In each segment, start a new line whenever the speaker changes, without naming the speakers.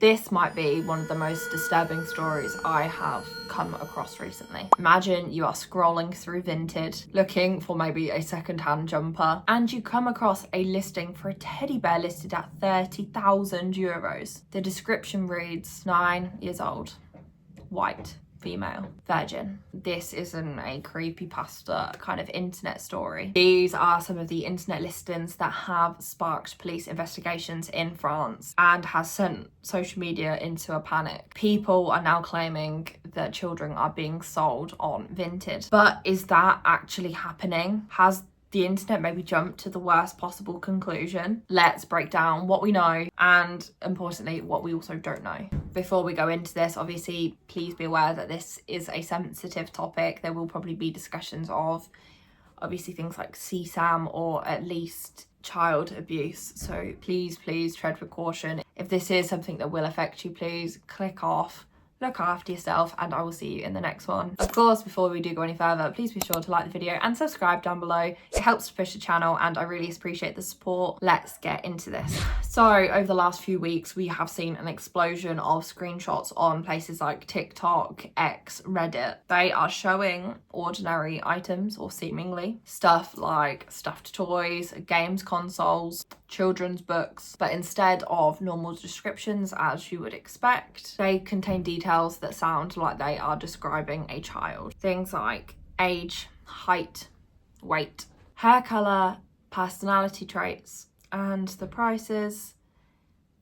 This might be one of the most disturbing stories I have come across recently. Imagine you are scrolling through Vinted, looking for maybe a second-hand jumper, and you come across a listing for a teddy bear listed at €30,000. The description reads, 9 years old, white, female, virgin. This isn't a creepypasta kind of internet story. These are some of the internet listings that have sparked police investigations in France and has sent social media into a panic. People are now claiming that children are being sold on Vinted. But is that actually happening? Has the internet maybe jumped to the worst possible conclusion? Let's break down what we know and, importantly, what we also don't know. Before we go into this, obviously, please be aware that this is a sensitive topic. There will probably be discussions of, obviously, things like CSAM or at least child abuse. So please tread with caution. If this is something that will affect you, please click off. Look after yourself, and I will see you in the next one. Of course, before we do go any further, please be sure to like the video and subscribe down below. It helps to push the channel and I really appreciate the support. Let's get into this. So over the last few weeks, we have seen an explosion of screenshots on places like TikTok, X, Reddit. They are showing ordinary items, or seemingly stuff like stuffed toys, games consoles, children's books, but instead of normal descriptions as you would expect, they contain details that sound like they are describing a child. Things like age, height, weight, hair color, personality traits, and the prices,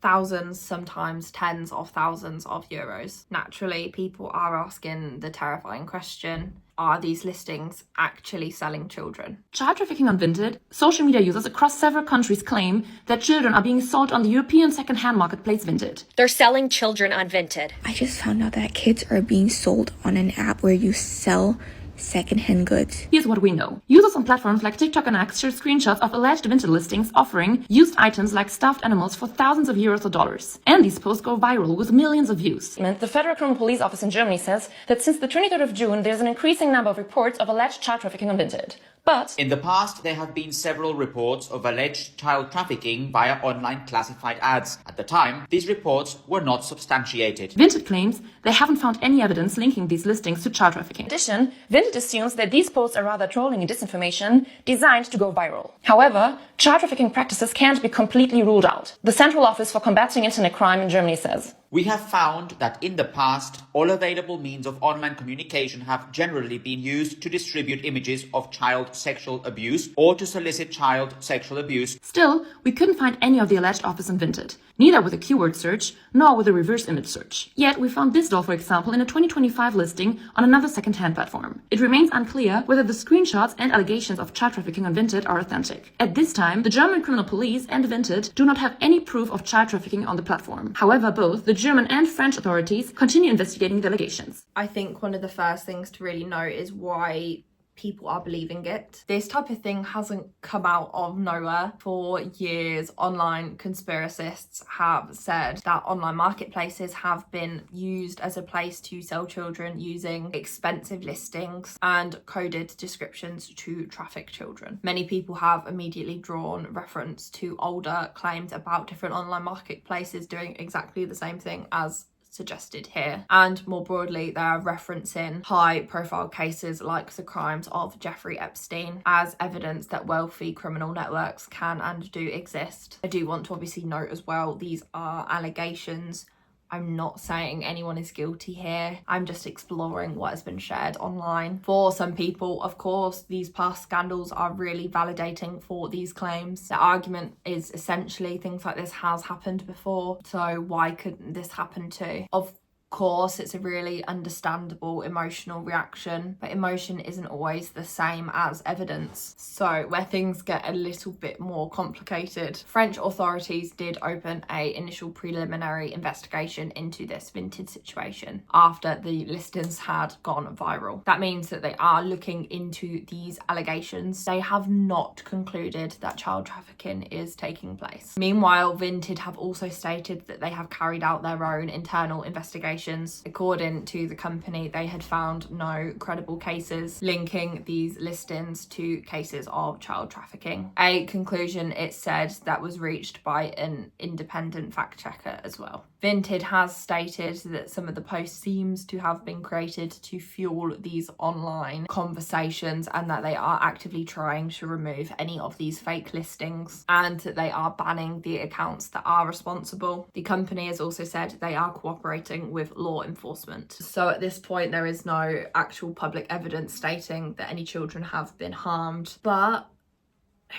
thousands, sometimes tens of thousands of euros. Naturally, people are asking the terrifying question, are these listings actually selling children?
Child trafficking on Vinted. Social media users across several countries claim that children are being sold on the European second-hand marketplace Vinted.
They're selling children on Vinted.
I just found out that kids are being sold on an app where you sell second-hand goods.
Here's what we know. Users on platforms like TikTok and X share screenshots of alleged Vinted listings offering used items like stuffed animals for thousands of euros or dollars. And these posts go viral with millions of views.
The Federal Criminal Police Office in Germany says that since the 23rd of June, there's an increasing number of reports of alleged child trafficking on Vinted. But
in the past, there have been several reports of alleged child trafficking via online classified ads. At the time, these reports were not substantiated.
Vinted claims they haven't found any evidence linking these listings to child trafficking.
In addition, Vinted assumes that these posts are rather trolling and disinformation designed to go viral. However, child trafficking practices can't be completely ruled out. The Central Office for Combating Internet Crime in Germany says,
"We have found that in the past, all available means of online communication have generally been used to distribute images of child sexual abuse or to solicit child sexual abuse."
Still, we couldn't find any of the alleged offers in Vinted, neither with a keyword search nor with a reverse image search. Yet we found this doll, for example, in a 2025 listing on another second-hand platform. It remains unclear whether the screenshots and allegations of child trafficking on Vinted are authentic. At this time, the German criminal police and Vinted do not have any proof of child trafficking on the platform. However, both the German and French authorities continue investigating the allegations.
I think one of the first things to really note is why people are believing it. This type of thing hasn't come out of nowhere. For years, online conspiracists have said that online marketplaces have been used as a place to sell children using expensive listings and coded descriptions to traffic children. Many people have immediately drawn reference to older claims about different online marketplaces doing exactly the same thing as suggested here, and more broadly they are referencing high profile cases like the crimes of Jeffrey Epstein as evidence that wealthy criminal networks can and do exist. I do want to obviously note as well, these are allegations. I'm not saying anyone is guilty here. I'm just exploring what has been shared online. For some people, of course, these past scandals are really validating for these claims. The argument is essentially things like this has happened before, so why couldn't this happen too? Of course, it's a really understandable emotional reaction, but emotion isn't always the same as evidence. So where things get a little bit more complicated, French authorities did open an initial preliminary investigation into this Vinted situation after the listings had gone viral. That means that they are looking into these allegations. They have not concluded that child trafficking is taking place. Meanwhile, Vinted have also stated that they have carried out their own internal investigation. According to the company, they had found no credible cases linking these listings to cases of child trafficking. A conclusion, it said, that was reached by an independent fact checker as well. Vinted has stated that some of the posts seems to have been created to fuel these online conversations, and that they are actively trying to remove any of these fake listings, and that they are banning the accounts that are responsible. The company has also said they are cooperating with law enforcement. So at this point, there is no actual public evidence stating that any children have been harmed. But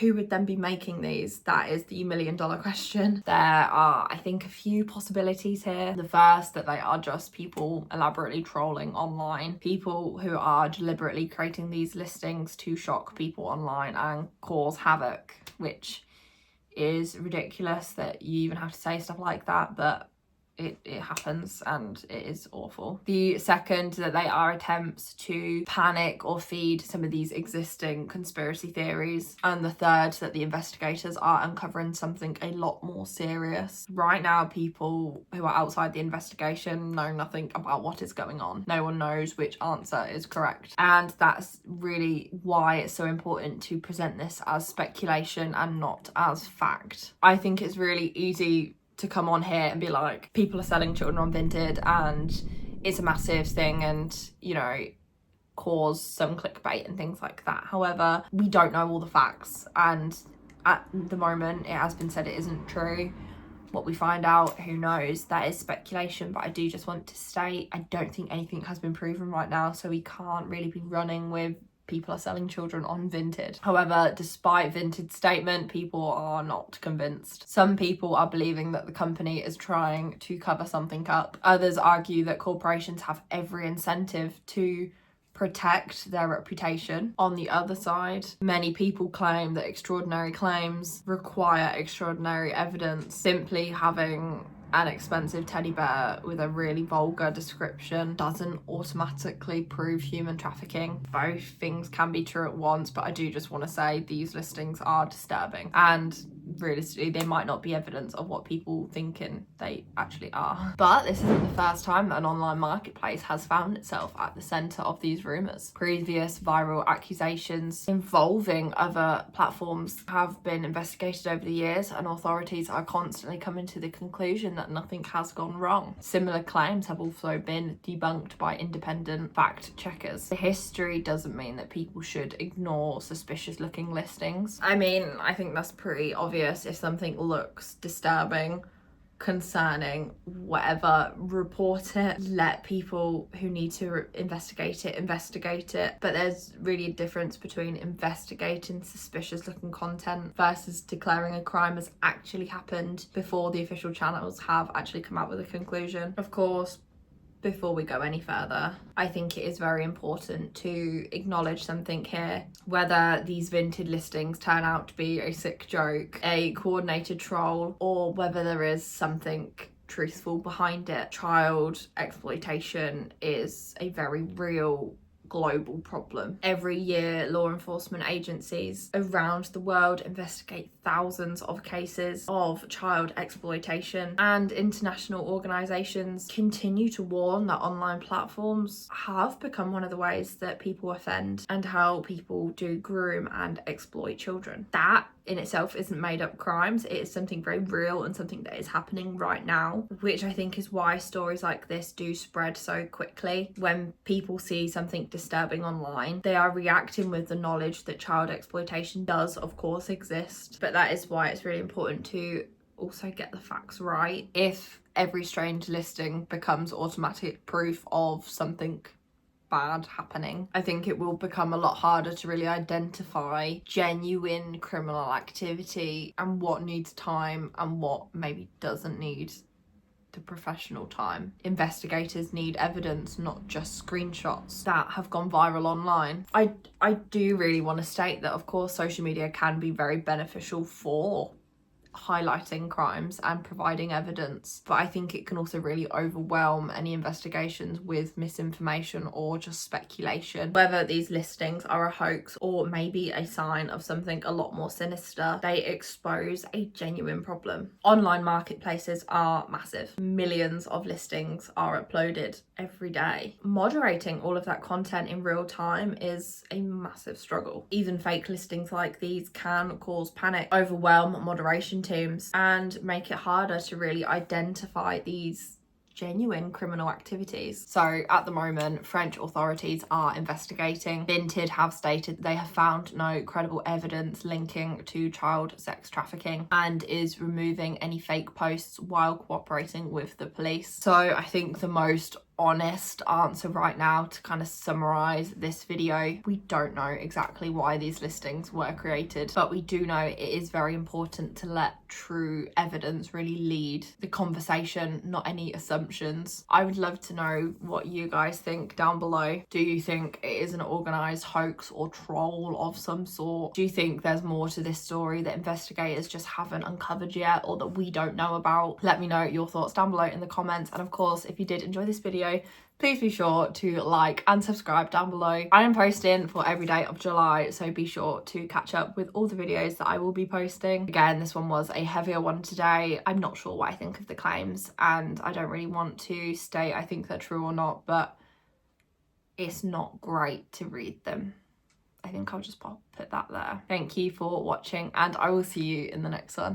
who would then be making these? That is the $1 million question. There are, I think, a few possibilities here. The first, that they are just people elaborately trolling online, people who are deliberately creating these listings to shock people online and cause havoc, which is ridiculous that you even have to say stuff like that, but it happens and it is awful. The second, that they are attempts to panic or feed some of these existing conspiracy theories. And the third, that the investigators are uncovering something a lot more serious. Right now, people who are outside the investigation know nothing about what is going on. No one knows which answer is correct. And that's really why it's so important to present this as speculation and not as fact. I think it's really easy to come on here and be like, people are selling children on Vinted and it's a massive thing, and, you know, cause some clickbait and things like that. However, we don't know all the facts, and at the moment it has been said it isn't true. What we find out, who knows? That is speculation. But I do just want to state, I don't think anything has been proven right now, so we can't really be running with people are selling children on Vinted. However, despite Vinted's statement, people are not convinced. Some people are believing that the company is trying to cover something up. Others argue that corporations have every incentive to protect their reputation. On the other side, many people claim that extraordinary claims require extraordinary evidence. Simply having an expensive teddy bear with a really vulgar description doesn't automatically prove human trafficking. Both things can be true at once, but I do just want to say these listings are disturbing, and realistically they might not be evidence of what people thinking they actually are. But this isn't the first time that an online marketplace has found itself at the centre of these rumours. Previous viral accusations involving other platforms have been investigated over the years, and authorities are constantly coming to the conclusion that nothing has gone wrong. Similar claims have also been debunked by independent fact checkers. The history doesn't mean that people should ignore suspicious looking listings. I mean, I think that's pretty obvious. If something looks disturbing, concerning, whatever, report it. Let people who need to investigate it. But there's really a difference between investigating suspicious looking content versus declaring a crime has actually happened before the official channels have actually come out with a conclusion. Of course, before we go any further, I think it is very important to acknowledge something here. Whether these Vinted listings turn out to be a sick joke, a coordinated troll, or whether there is something truthful behind it, child exploitation is a very real global problem. Every year, law enforcement agencies around the world investigate thousands of cases of child exploitation, and international organisations continue to warn that online platforms have become one of the ways that people offend and how people do groom and exploit children. That in itself isn't made up crimes. It is something very real and something that is happening right now, which I think is why stories like this do spread so quickly. When people see something disturbing online, they are reacting with the knowledge that child exploitation does of course exist. But that is why it's really important to also get the facts right. If every strange listing becomes automatic proof of something bad happening, I think it will become a lot harder to really identify genuine criminal activity and what needs time and what maybe doesn't need the professional time. Investigators need evidence, not just screenshots that have gone viral online. I do really want to state that of course social media can be very beneficial for highlighting crimes and providing evidence, but I think it can also really overwhelm any investigations with misinformation or just speculation. Whether these listings are a hoax or maybe a sign of something a lot more sinister, they expose a genuine problem. Online marketplaces are massive. Millions of listings are uploaded every day. Moderating all of that content in real time is a massive struggle. Even fake listings like these can cause panic. Overwhelm moderation teams and make it harder to really identify these genuine criminal activities. So at the moment, French authorities are investigating. Vinted have stated they have found no credible evidence linking to child sex trafficking and is removing any fake posts while cooperating with the police. So I think the most honest answer right now, to kind of summarize this video, we don't know exactly why these listings were created, but we do know it is very important to let true evidence really lead the conversation, not any assumptions. I would love to know what you guys think down below. Do you think it is an organized hoax or troll of some sort? Do you think there's more to this story that investigators just haven't uncovered yet, or that we don't know about? Let me know your thoughts down below in the comments. And of course, if you did enjoy this video, please be sure to like and subscribe down below. I am posting for every day of July, so be sure to catch up with all the videos that I will be posting. Again, this one was a heavier one today. I'm not sure what I think of the claims, and I don't really want to state I think they're true or not, but it's not great to read them. I think I'll just put that there. Thank you for watching, and I will see you in the next one.